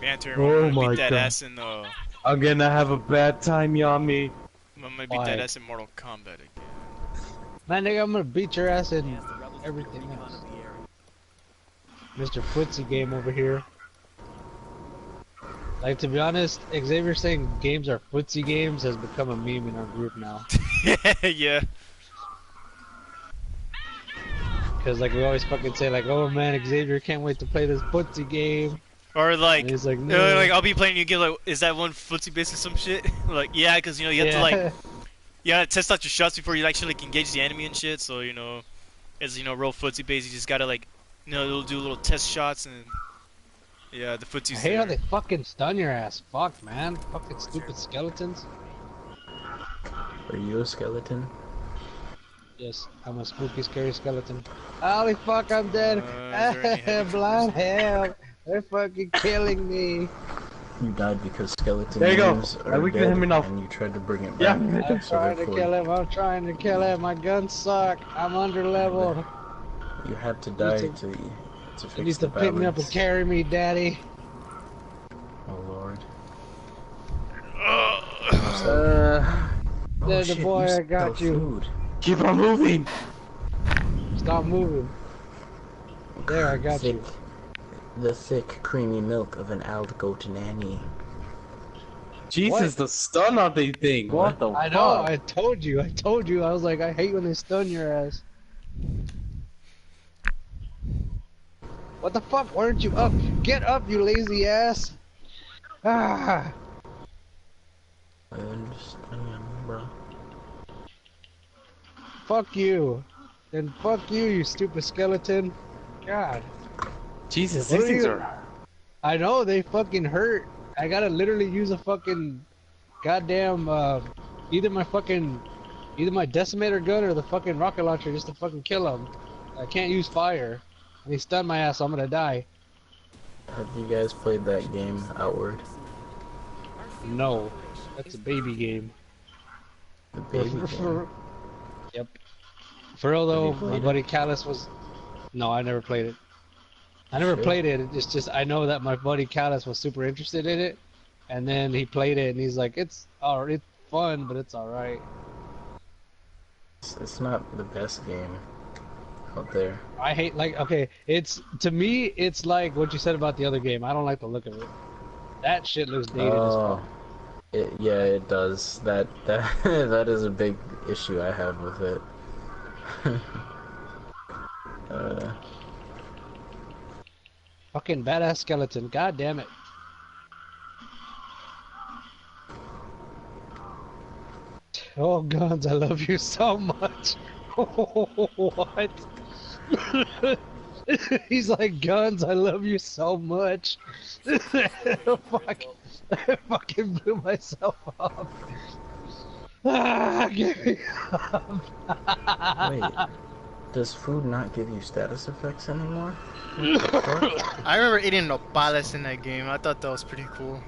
Speaker 4: Banter,
Speaker 2: Oh
Speaker 4: I'm gonna
Speaker 2: my
Speaker 4: beat that
Speaker 2: God.
Speaker 4: ass in
Speaker 2: I'm gonna have a bad time, Yami.
Speaker 4: I'm gonna beat
Speaker 1: Why?
Speaker 4: that ass in Mortal Kombat again.
Speaker 1: Man, nigga, I'm gonna beat your ass in everything else. Mr. Footsie game over here. Like, to be honest, Xavier saying games are footsie games has become a meme in our group now.
Speaker 4: Yeah.
Speaker 1: Cause like we always fucking say like, oh man, Xavier can't wait to play this footsie game.
Speaker 4: Or like,
Speaker 1: And he's like, no.
Speaker 4: like I'll be playing you get like, is that one footsie based or some shit? Like, yeah, because you know you have to like, you gotta test out your shots before you actually like engage the enemy and shit. So you know, it's real footsie based. You just gotta like, they'll do little test shots and yeah, the
Speaker 1: I
Speaker 4: footsie's
Speaker 1: hate how
Speaker 4: there.
Speaker 1: they fucking stun your ass. Fuck, man. Fucking stupid skeletons.
Speaker 3: Are you a skeleton?
Speaker 1: Yes, I'm a spooky, scary skeleton. Holy fuck, I'm dead.
Speaker 4: Is there any heavy
Speaker 1: Blind hell. They're fucking killing me.
Speaker 3: You died because skeleton
Speaker 2: There you go.
Speaker 3: games
Speaker 2: I
Speaker 3: are
Speaker 2: weakened
Speaker 3: dead,
Speaker 2: him enough.
Speaker 3: and you tried to bring it
Speaker 2: Yeah.
Speaker 3: back.
Speaker 1: I'm
Speaker 3: so
Speaker 1: trying to
Speaker 3: therefore
Speaker 1: kill him. I'm trying to kill him. My guns suck. I'm under leveled.
Speaker 3: You had to
Speaker 1: You
Speaker 3: die
Speaker 1: need
Speaker 3: to
Speaker 1: You
Speaker 3: fix
Speaker 1: need
Speaker 3: the
Speaker 1: to pick me up and
Speaker 3: balance.
Speaker 1: carry me, Daddy.
Speaker 3: Oh lord.
Speaker 2: Uh,
Speaker 1: There's the
Speaker 3: shit,
Speaker 1: boy.
Speaker 3: you
Speaker 1: I got
Speaker 3: sell
Speaker 1: you.
Speaker 3: food.
Speaker 2: keep on moving.
Speaker 1: Stop moving. There, I got
Speaker 3: thick,
Speaker 1: you.
Speaker 3: The thick, creamy milk of an goat nanny.
Speaker 2: Jesus, the stun on the thing. What the
Speaker 1: I
Speaker 2: fuck?
Speaker 1: know. I told you. I was like, I hate when they stun your ass. What the fuck? Why aren't you up? Get up, you lazy ass. Ah.
Speaker 3: I understand, bro.
Speaker 1: Fuck you. Then fuck you, you stupid skeleton. God.
Speaker 2: Jesus,
Speaker 1: What
Speaker 2: these
Speaker 1: are
Speaker 2: things
Speaker 1: you-
Speaker 2: are.
Speaker 1: I know, they fucking hurt. I gotta literally use a fucking goddamn, either my decimator gun or the fucking rocket launcher just to fucking kill them. I can't use fire. And he stunned my ass, so I'm gonna die.
Speaker 3: Have you guys played that game, Outward?
Speaker 1: No. That's a baby game.
Speaker 3: The baby game.
Speaker 1: Yep. For real though,
Speaker 3: you
Speaker 1: my
Speaker 3: played
Speaker 1: buddy
Speaker 3: it?
Speaker 1: Callus was... No, I never played it. I never
Speaker 3: Shit.
Speaker 1: played it, it's just, I know that my buddy Callus was super interested in it. And then he played it and he's like, it's fun, but it's alright.
Speaker 3: It's not the best game out there.
Speaker 1: I hate, like, okay, to me, it's like what you said about the other game. I don't like the look of it. That shit looks dated as fuck.
Speaker 3: Yeah, it does. That that is a big issue I have with it.
Speaker 1: Fucking badass skeleton, god damn it. Oh, guns, I love you so much. What? He's like, guns, I love you so much. Fuck. I fucking blew myself up. Ah, give me up.
Speaker 3: Wait, does food not give you status effects anymore?
Speaker 4: I remember eating nopales in that game. I thought that was pretty cool.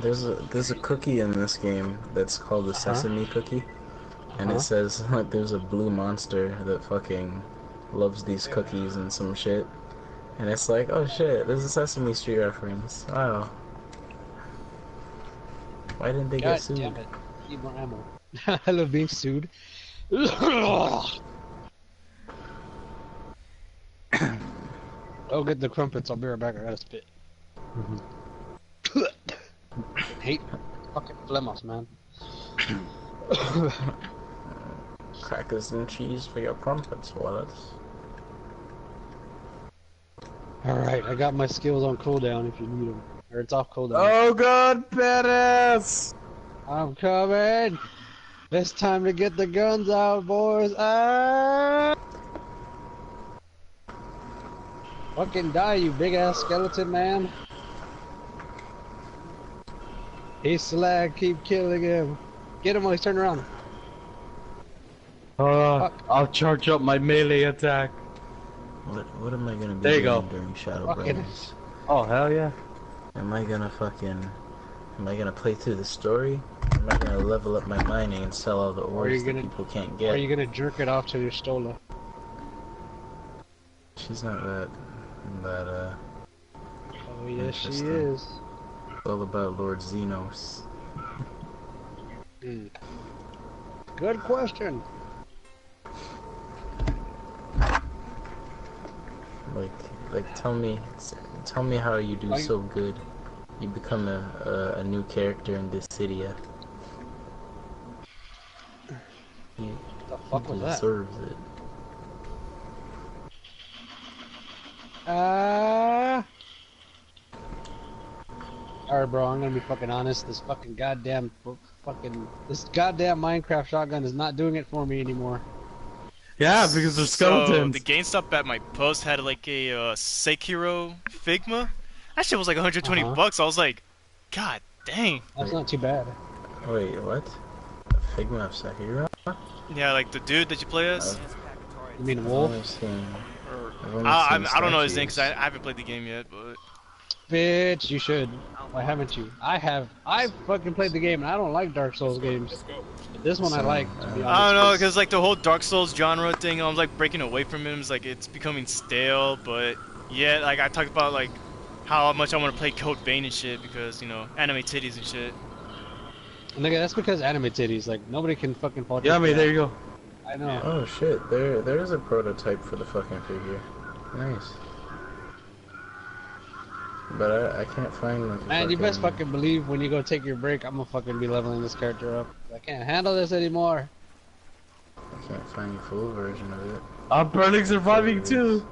Speaker 3: There's a cookie in this game that's called the sesame cookie, and it says like there's a blue monster that fucking loves these cookies and some shit, and it's like, oh shit, there's a Sesame Street reference. Wow. Why didn't they
Speaker 1: God
Speaker 3: get sued?
Speaker 1: damn it. Need more ammo. I love being sued. I'll get the crumpets, I'll be right back, I gotta spit. Hate fucking flemos, man.
Speaker 3: Crackers and cheese for your crumpets, Wallace.
Speaker 1: Alright, I got my skills on cooldown if you need them. Or it's off cooldown.
Speaker 2: Oh god, badass!
Speaker 1: I'm coming! It's time to get the guns out, boys! Ah! Fucking die, you big ass skeleton man! He's slag, keep killing him. Get him while he's turning around.
Speaker 2: I'll charge up my melee attack.
Speaker 3: What am I gonna be
Speaker 2: There you
Speaker 3: doing
Speaker 2: go.
Speaker 3: during Shadow
Speaker 1: Fucking-
Speaker 3: Brothers?
Speaker 2: Oh hell yeah.
Speaker 3: Am I gonna play through the story? Am I gonna level up my mining and sell all the ores that people can't
Speaker 1: Or are
Speaker 3: get?
Speaker 1: you gonna jerk it off to your Stola?
Speaker 3: She's not that,
Speaker 1: Oh yes, she
Speaker 3: Interesting.
Speaker 1: is.
Speaker 3: it's all about Lord Xenos.
Speaker 1: Good question.
Speaker 3: Like, tell me how you do
Speaker 1: Like-
Speaker 3: so good. You become a new character in Dissidia. He
Speaker 1: The fuck was that?
Speaker 3: deserves it.
Speaker 1: Alright, bro, I'm gonna be fucking honest. This goddamn Minecraft shotgun is not doing it for me anymore.
Speaker 2: Yeah, because they're
Speaker 4: So
Speaker 2: skeletons.
Speaker 4: the GameStop at my post had like a Sekiro Figma. That shit was like 120 bucks. I was like, God dang.
Speaker 1: That's not too bad.
Speaker 3: Wait, what? A Figma of Sekiro?
Speaker 4: Yeah, like the dude that you play as.
Speaker 1: You mean
Speaker 3: I've
Speaker 1: wolf?
Speaker 3: only seen-
Speaker 4: Or,
Speaker 3: I've only
Speaker 4: I
Speaker 3: seen
Speaker 4: don't know his name because I
Speaker 3: statues.
Speaker 4: haven't played the game yet, but
Speaker 1: Bitch, you should. Why haven't you? I have. I've fucking played the game and I don't like Dark Souls games. But this one I like, to be
Speaker 4: I
Speaker 1: honest.
Speaker 4: don't know, cause like the whole Dark Souls genre thing, I'm like breaking away from it. It's like it's becoming stale. But yeah, like I talked about like how much I want to play Code Vein and shit because you know anime titties and shit.
Speaker 1: Nigga, that's because anime titties. Like nobody can fucking fault
Speaker 2: Yeah, I
Speaker 1: you
Speaker 2: mean,
Speaker 1: for
Speaker 2: there
Speaker 1: that.
Speaker 2: you go.
Speaker 1: I know.
Speaker 3: Oh shit, there's a prototype for the fucking figure. Nice. But I can't find like
Speaker 1: Man, you best fucking believe when you go take your break, I'm gonna fucking be leveling this character up. I can't handle this anymore.
Speaker 3: I can't find the full version of it.
Speaker 2: I'm barely surviving too.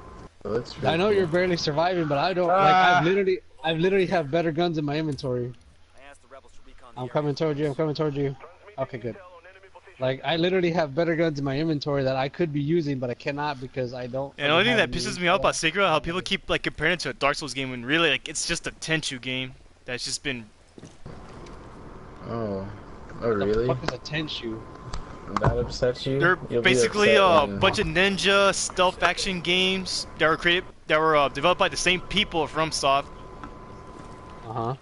Speaker 3: But that's
Speaker 1: I know you're barely surviving, but I don't like. I've literally have better guns in my inventory. I'm coming towards you. I'm coming towards you. Okay, good. Like I literally have better guns in my inventory that I could be using, but I cannot because I don't.
Speaker 4: And the only thing
Speaker 1: have
Speaker 4: that
Speaker 1: any
Speaker 4: pisses me off about Sekiro, how people keep like comparing it to a Dark Souls game when really like it's just a Tenchu game that's just been.
Speaker 3: Oh
Speaker 1: What the
Speaker 3: really?
Speaker 1: fuck is a Tenchu?
Speaker 3: That upsets you?
Speaker 4: They're
Speaker 3: You'll be
Speaker 4: basically a
Speaker 3: upset when-
Speaker 4: bunch of ninja stealth action games that were developed by the same people from Soft.
Speaker 1: Uh huh.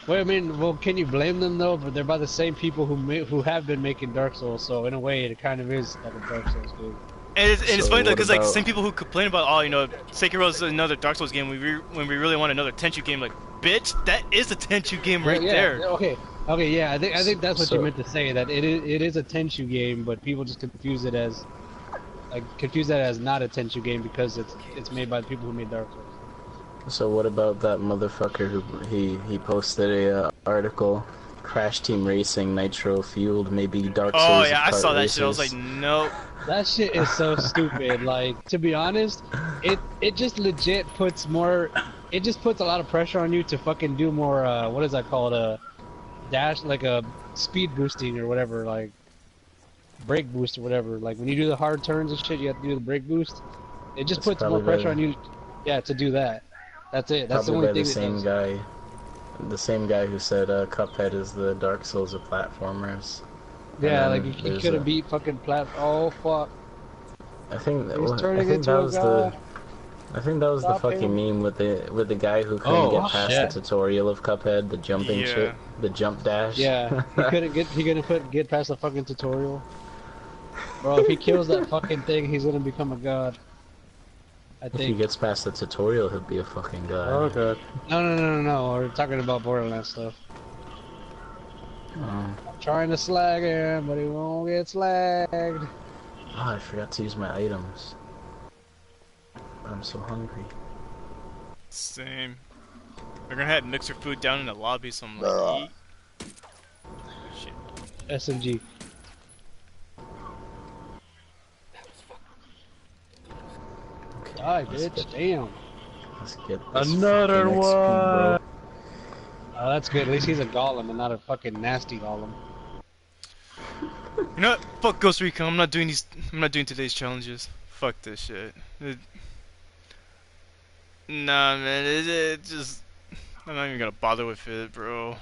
Speaker 1: Well, I mean, well, can you blame them though? But they're by the same people who have been making Dark Souls, so in a way, it kind of is like a Dark Souls game.
Speaker 4: And it's
Speaker 3: So
Speaker 4: funny though,
Speaker 3: what
Speaker 4: because like the
Speaker 3: about-
Speaker 4: same people who complain about, oh, you know, Sekiro's another Dark Souls game, when we really want another Tenchu game, like, bitch, that is a Tenchu game right
Speaker 1: Yeah,
Speaker 4: there.
Speaker 1: Okay. Okay. Yeah. I think that's what you
Speaker 3: So-
Speaker 1: meant to say. That it is a Tenchu game, but people just confuse it as that as not a Tenchu game because it's made by the people who made Dark Souls.
Speaker 3: So what about that motherfucker who he posted a article, Crash Team Racing Nitro Fueled, maybe Dark Souls.
Speaker 4: Oh yeah, I
Speaker 3: of kart
Speaker 4: saw that shit. I was
Speaker 3: racers.
Speaker 4: like, no.
Speaker 1: That shit is so stupid. Like, to be honest, it just legit puts more. It just puts a lot of pressure on you to fucking do more. What is that called? A dash, like a speed boosting or whatever, like brake boost or whatever. Like when you do the hard turns and shit, you have to do the brake boost. It just
Speaker 3: It's
Speaker 1: puts more
Speaker 3: probably
Speaker 1: pressure
Speaker 3: by-
Speaker 1: on you. Yeah, to do that. That's it. That's the
Speaker 3: Probably
Speaker 1: only
Speaker 3: by
Speaker 1: thing.
Speaker 3: the same guy. The same guy who said Cuphead is the Dark Souls of platformers.
Speaker 1: Yeah,
Speaker 3: And
Speaker 1: like
Speaker 3: then
Speaker 1: he
Speaker 3: there's
Speaker 1: could have
Speaker 3: a-
Speaker 1: beat fucking plat. Oh fuck.
Speaker 3: I think
Speaker 1: He's turning
Speaker 3: that
Speaker 1: into a
Speaker 3: was
Speaker 1: god.
Speaker 3: I think that was
Speaker 1: Stop
Speaker 3: the fucking
Speaker 1: him.
Speaker 3: meme with the guy who couldn't
Speaker 2: Oh,
Speaker 3: get past
Speaker 1: shit.
Speaker 3: the tutorial of Cuphead, the jumping
Speaker 4: Yeah.
Speaker 3: shit, the jump dash.
Speaker 1: Yeah, he couldn't get past the fucking tutorial. Bro, if he kills that fucking thing, he's gonna become a god. I
Speaker 3: If he
Speaker 1: think.
Speaker 3: gets past the tutorial, he'll be a fucking god.
Speaker 2: Oh god.
Speaker 1: No. We're talking about Borderlands stuff.
Speaker 3: Oh.
Speaker 1: I'm trying to slag him, but he won't get slagged.
Speaker 3: Oh, I forgot to use my items. I'm so hungry.
Speaker 4: Same. We're gonna have mixer food down in the lobby, so I'm like, eat. Shit.
Speaker 1: SMG.
Speaker 3: Okay,
Speaker 1: Die,
Speaker 3: let's
Speaker 1: bitch.
Speaker 3: get-
Speaker 1: Damn.
Speaker 3: Let's get this
Speaker 2: Another
Speaker 3: fucking XP, bro.
Speaker 2: one.
Speaker 1: Oh, that's good. At least he's a golem and not a fucking nasty golem.
Speaker 4: You know what? Fuck Ghost Recon. I'm not doing today's challenges. Fuck this shit. Nah, man. It just. I'm not even gonna bother with it, bro.